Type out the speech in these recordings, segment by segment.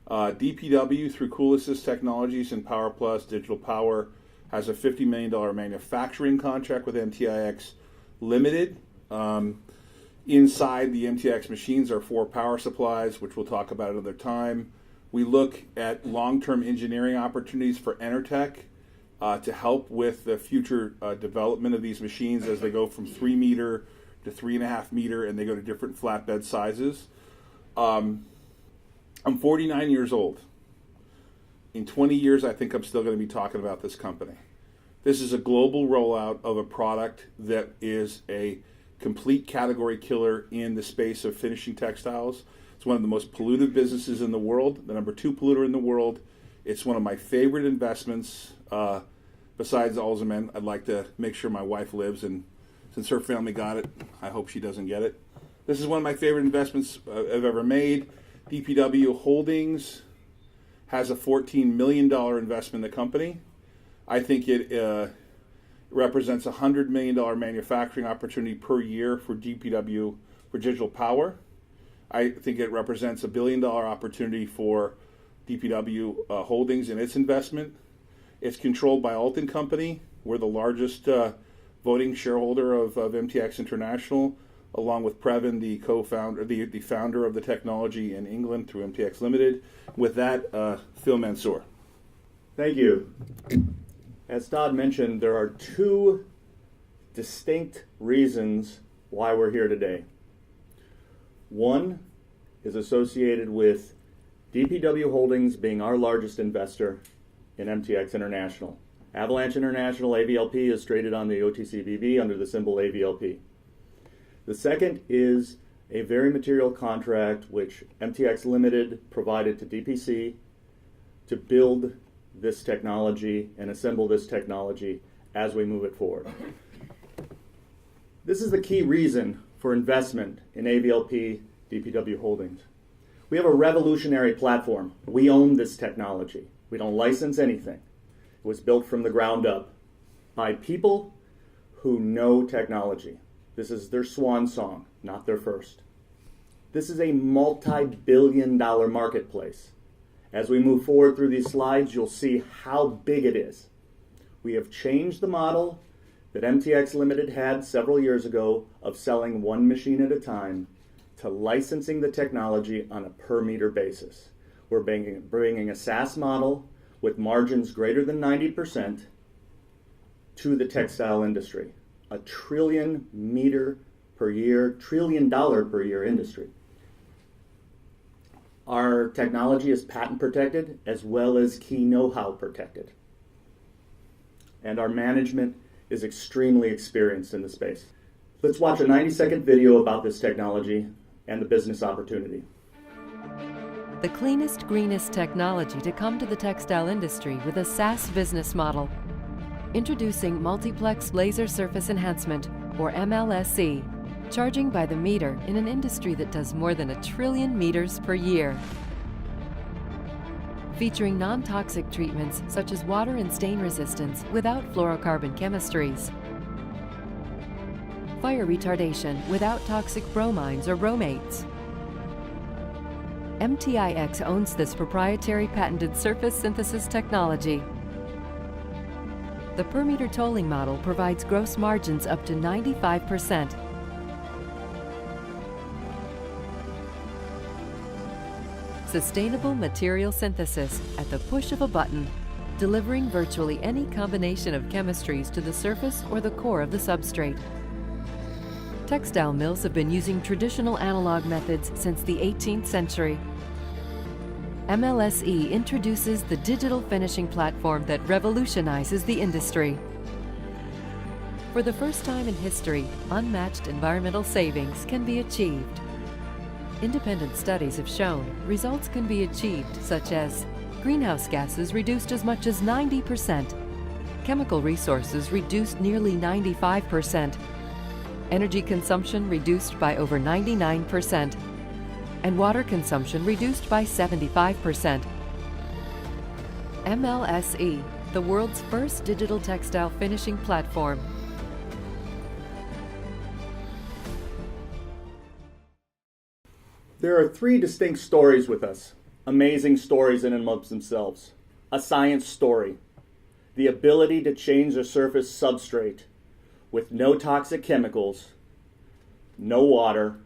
DPW, through Cool Assist Technologies and Power Plus Digital Power, has a $50 million manufacturing contract with MTIX Limited. Inside the MTX machines are 4 power supplies, which we'll talk about another time. We look at long-term engineering opportunities for Enertech to help with the future development of these machines as they go from 3 meter to 3.5 meter, and they go to different flatbed sizes. I'm 49 years old. In 20 years, I think I'm still going to be talking about this company. This is a global rollout of a product that is a complete category killer in the space of finishing textiles. It's one of the most pollutive businesses in the world, the number 2 polluter in the world. It's one of my favorite investments. Besides Alzheimer's, I'd like to make sure my wife lives, and since her family got it, I hope she doesn't get it. This is one of my favorite investments I've ever made. DPW Holdings has a $14 million investment in the company. I think it represents a $100 million manufacturing opportunity per year for DPW for digital power. I think it represents a $1 billion opportunity for DPW Holdings in its investment. It's controlled by Alton Company. We're the largest voting shareholder of MTX International, along with Previn, the co-founder, the founder of the technology in England through MTX Limited. With that, Phil Mansour. Thank you. As Todd mentioned, there are 2 distinct reasons why we're here today. One is associated with DPW Holdings being our largest investor in MTX International. Avalanche International, AVLP, is traded on the OTCBB under the symbol AVLP. The second is a very material contract which MTX Limited provided to DPC to build this technology and assemble this technology as we move it forward. This is the key reason for investment in AVLP DPW Holdings. We have a revolutionary platform. We own this technology. We don't license anything. It was built from the ground up by people who know technology. This is their swan song, not their first. This is a multi-billion-dollar marketplace. As we move forward through these slides, you'll see how big it is. We have changed the model that MTX Limited had several years ago of selling 1 machine at a time to licensing the technology on a per meter basis. We're bringing a SaaS model with margins greater than 90% to the textile industry. A $1 trillion per year industry. Our technology is patent protected as well as key know-how protected. And our management is extremely experienced in the space. Let's watch a 90-second video about this technology and the business opportunity. The cleanest, greenest technology to come to the textile industry with a SaaS business model. Introducing Multiplex Laser Surface Enhancement, or MLSE, charging by the meter in an industry that does more than 1 trillion meters per year. Featuring non-toxic treatments such as water and stain resistance without fluorocarbon chemistries. Fire retardation without toxic bromines or bromates. MTIX owns this proprietary patented surface synthesis technology. The per meter tolling model provides gross margins up to 95%. Sustainable material synthesis at the push of a button, delivering virtually any combination of chemistries to the surface or the core of the substrate. Textile mills have been using traditional analog methods since the 18th century. MLSE introduces the digital finishing platform that revolutionizes the industry. For the first time in history, unmatched environmental savings can be achieved. Independent studies have shown results can be achieved, such as greenhouse gases reduced as much as 90%, chemical resources reduced nearly 95%, energy consumption reduced by over 99%, and water consumption reduced by 75%. MLSE, the world's first digital textile finishing platform. There are 3 distinct stories with us amazing stories in and amongst themselves. A science story. The ability to change a surface substrate with no toxic chemicals, no water,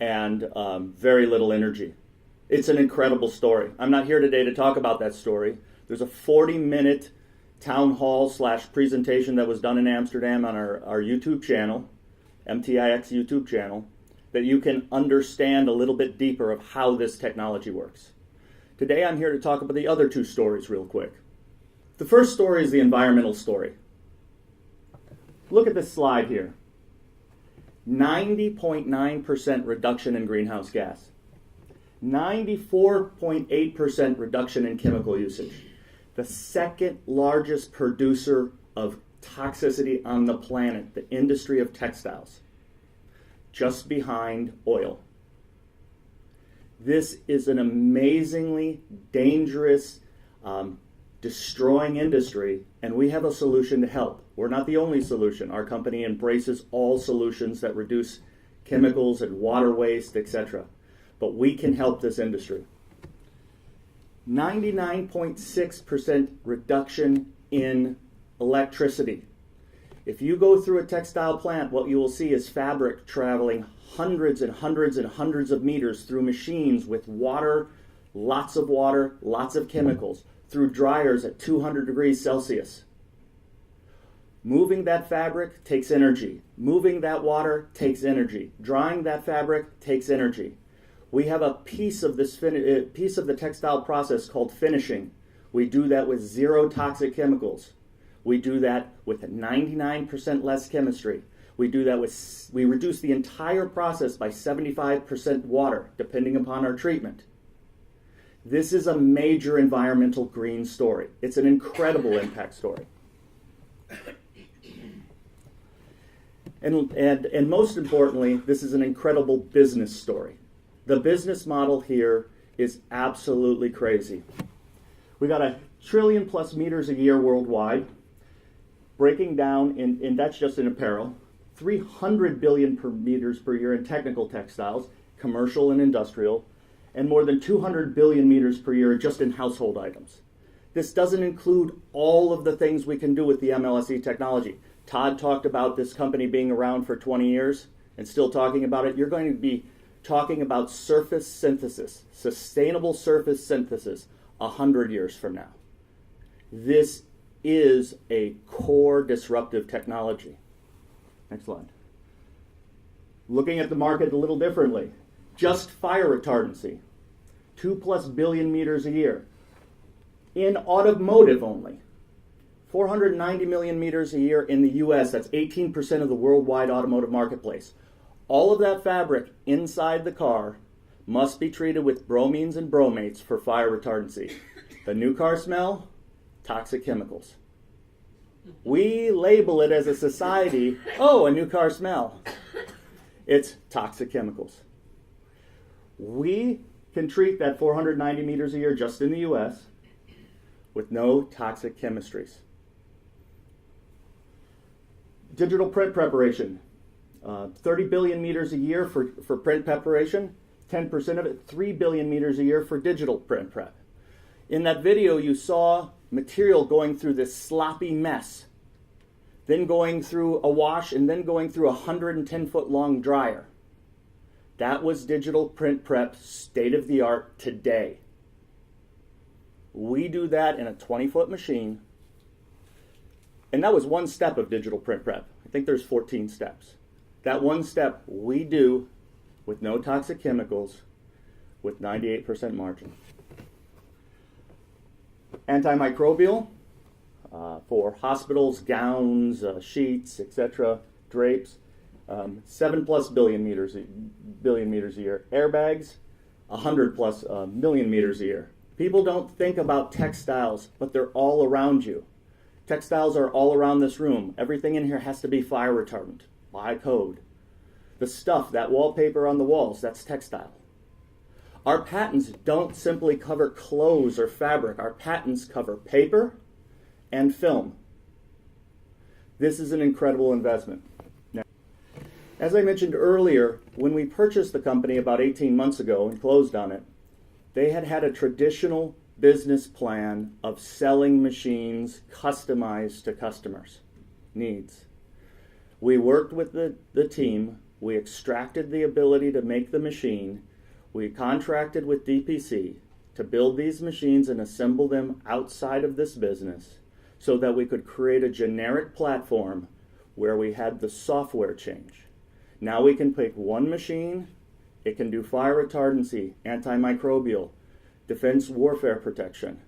and very little energy. It's an incredible story. I'm not here today to talk about that story. There's a 40-minute town hall / presentation that was done in Amsterdam on our YouTube channel, MTIX YouTube channel, that you can understand a little bit deeper of how this technology works. Today I'm here to talk about the other two stories real quick. The first story is the environmental story. Look at this slide here. 90.9% reduction in greenhouse gas. 94.8% reduction in chemical usage. The second largest producer of toxicity on the planet, the industry of textiles, just behind oil. This is an amazingly dangerous, destroying industry, and we have a solution to help. We're not the only solution. Our company embraces all solutions that reduce chemicals and water waste, etc. But we can help this industry. 99.6% reduction in electricity. If you go through a textile plant, what you will see is fabric traveling hundreds and hundreds and hundreds of meters through machines with water, lots of chemicals, through dryers at 200 degrees Celsius. Moving that fabric takes energy. Moving that water takes energy. Drying that fabric takes energy. We have a piece of the textile process called finishing. We do that with 0 toxic chemicals. We do that with 99% less chemistry. We reduce the entire process by 75% water, depending upon our treatment. This is a major environmental green story. It's an incredible impact story. And most importantly, this is an incredible business story. The business model here is absolutely crazy. We got 1 trillion plus meters a year worldwide, breaking down, and that's just in apparel, 300 billion meters per year in technical textiles, commercial and industrial, and more than 200 billion meters per year just in household items. This doesn't include all of the things we can do with the MLSE technology. Todd talked about this company being around for 20 years and still talking about it. You're going to be talking about surface synthesis, sustainable surface synthesis, 100 years from now. This is a core disruptive technology. Next slide. Looking at the market a little differently. Just fire retardancy, 2+ billion meters a year. In automotive only, 490 million meters a year in the US. That's 18% of the worldwide automotive marketplace. All of that fabric inside the car must be treated with bromines and bromates for fire retardancy. The new car smell, toxic chemicals. We label it as a society, oh, a new car smell. It's toxic chemicals. We can treat that 490 meters a year just in the US with no toxic chemistries. Digital print preparation. 30 billion meters a year for print preparation, 10% of it, 3 billion meters a year for digital print prep. In that video, you saw material going through this sloppy mess, then going through a wash, and then going through a 110-foot long dryer. That was digital print prep, state-of-the-art today. We do that in a 20-foot machine, and that was one step of digital print prep. I think there's 14 steps. That one step we do with no toxic chemicals with 98% margin. Antimicrobial for hospitals, gowns, sheets, etc., drapes, 7+ billion meters a year. Airbags, 100+ million meters a year. People don't think about textiles, but they're all around you. Textiles are all around this room. Everything in here has to be fire retardant by code. The stuff, that wallpaper on the walls, that's textile. Our patents don't simply cover clothes or fabric. Our patents cover paper and film. This is an incredible investment. Now, as I mentioned earlier, when we purchased the company about 18 months ago and closed on it, They had had a traditional business plan of selling machines customized to customers' needs. We worked with the team. We extracted the ability to make the machine. We contracted with DPC to build these machines and assemble them outside of this business so that we could create a generic platform where we had the software change. Now we can pick one machine. It can do fire retardancy, antimicrobial, defense warfare protection,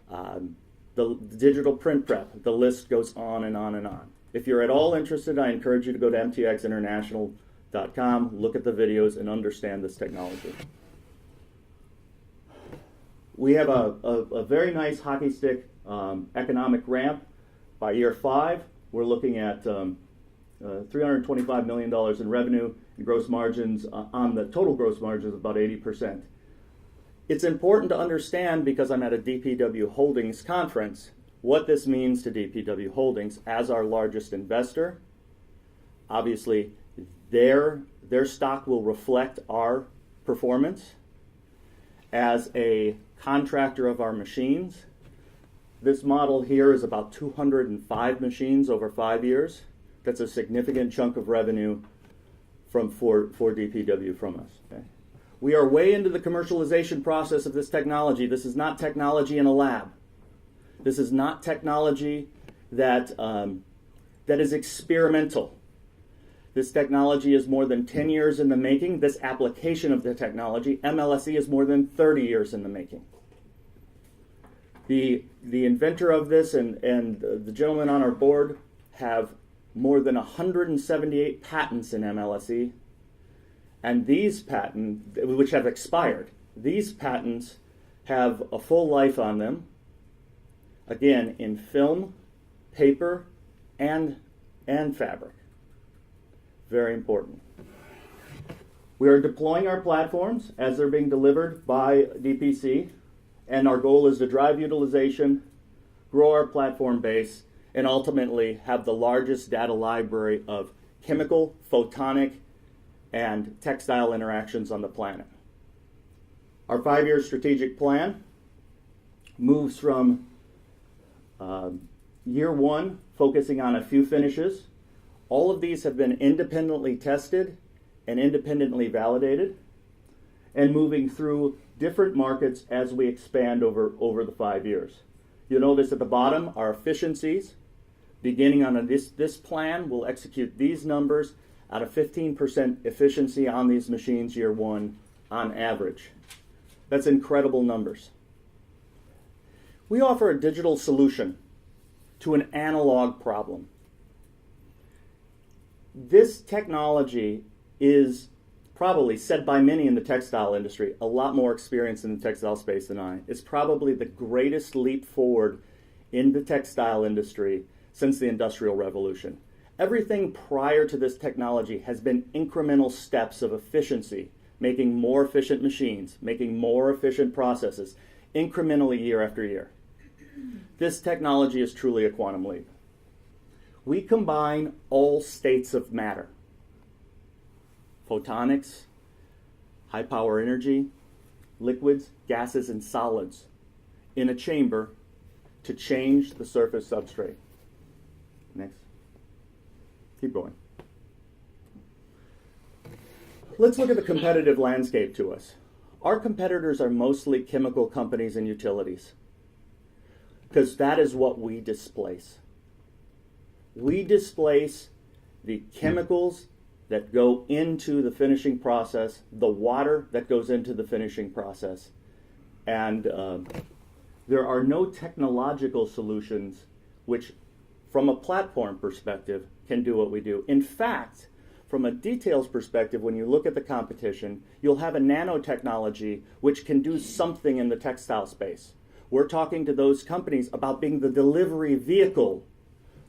the digital print prep. The list goes on and on and on. If you're at all interested, I encourage you to go to mtxinternational.com, look at the videos, and understand this technology. We have a very nice hockey stick economic ramp. By year 5, we're looking at $325 million in revenue and gross margins on the total gross margins of about 80%. It's important to understand, because I'm at a DPW Holdings conference, what this means to DPW Holdings as our largest investor. Obviously, their stock will reflect our performance. As a contractor of our machines, this model here is about 205 machines over 5 years. That's a significant chunk of revenue for DPW from us. Okay? We are way into the commercialization process of this technology. This is not technology in a lab. This is not technology that is experimental. This technology is more than 10 years in the making. This application of the technology, MLSE, is more than 30 years in the making. The inventor of this and the gentlemen on our board have more than 178 patents in MLSE, and these patents, which have expired, these patents have a full life on them, again, in film, paper, and fabric. Very important. We are deploying our platforms as they're being delivered by DPC, and our goal is to drive utilization, grow our platform base, and ultimately have the largest data library of chemical, photonic, and textile interactions on the planet. Our 5-year strategic plan moves from year 1, focusing on a few finishes. All of these have been independently tested and independently validated, and moving through different markets as we expand over the 5 years. You'll notice at the bottom are efficiencies. Beginning on this plan, we'll execute these numbers at a 15% efficiency on these machines year 1 on average. That's incredible numbers. We offer a digital solution to an analog problem. This technology is probably, said by many in the textile industry, a lot more experience in the textile space than I. It's probably the greatest leap forward in the textile industry since the Industrial Revolution. Everything prior to this technology has been incremental steps of efficiency, making more efficient machines, making more efficient processes, incrementally year after year. This technology is truly a quantum leap. We combine all states of matter, photonics, high power energy, liquids, gases, and solids in a chamber to change the surface substrate. Next. Keep going. Let's look at the competitive landscape to us. Our competitors are mostly chemical companies and utilities, because that is what we displace. We displace the chemicals that go into the finishing process, the water that goes into the finishing process, and there are no technological solutions which, from a platform perspective, can do what we do. In fact, from a details perspective, when you look at the competition, you'll have a nanotechnology which can do something in the textile space. We're talking to those companies about being the delivery vehicle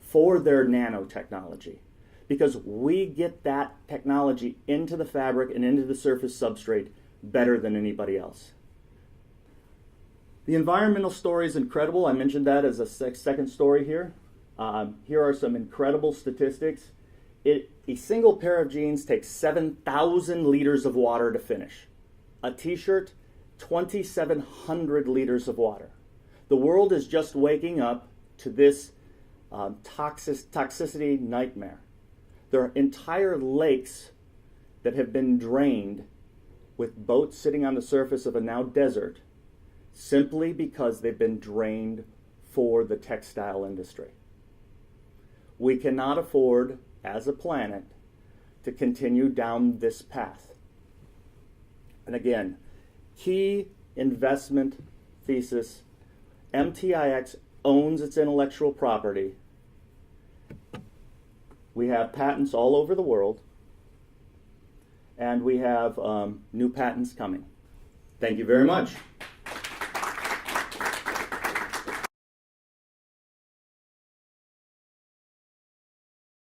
for their nanotechnology, because we get that technology into the fabric and into the surface substrate better than anybody else. The environmental story is incredible. I mentioned that as a second story here. Here are some incredible statistics. A single pair of jeans takes 7,000 liters of water to finish. A t-shirt 2,700 liters of water. The world is just waking up to this toxicity nightmare. There are entire lakes that have been drained with boats sitting on the surface of a now desert simply because they've been drained for the textile industry. We cannot afford, as a planet, to continue down this path. And again, key investment thesis, MTIX owns its intellectual property. We have patents all over the world, and we have new patents coming. Thank you very much.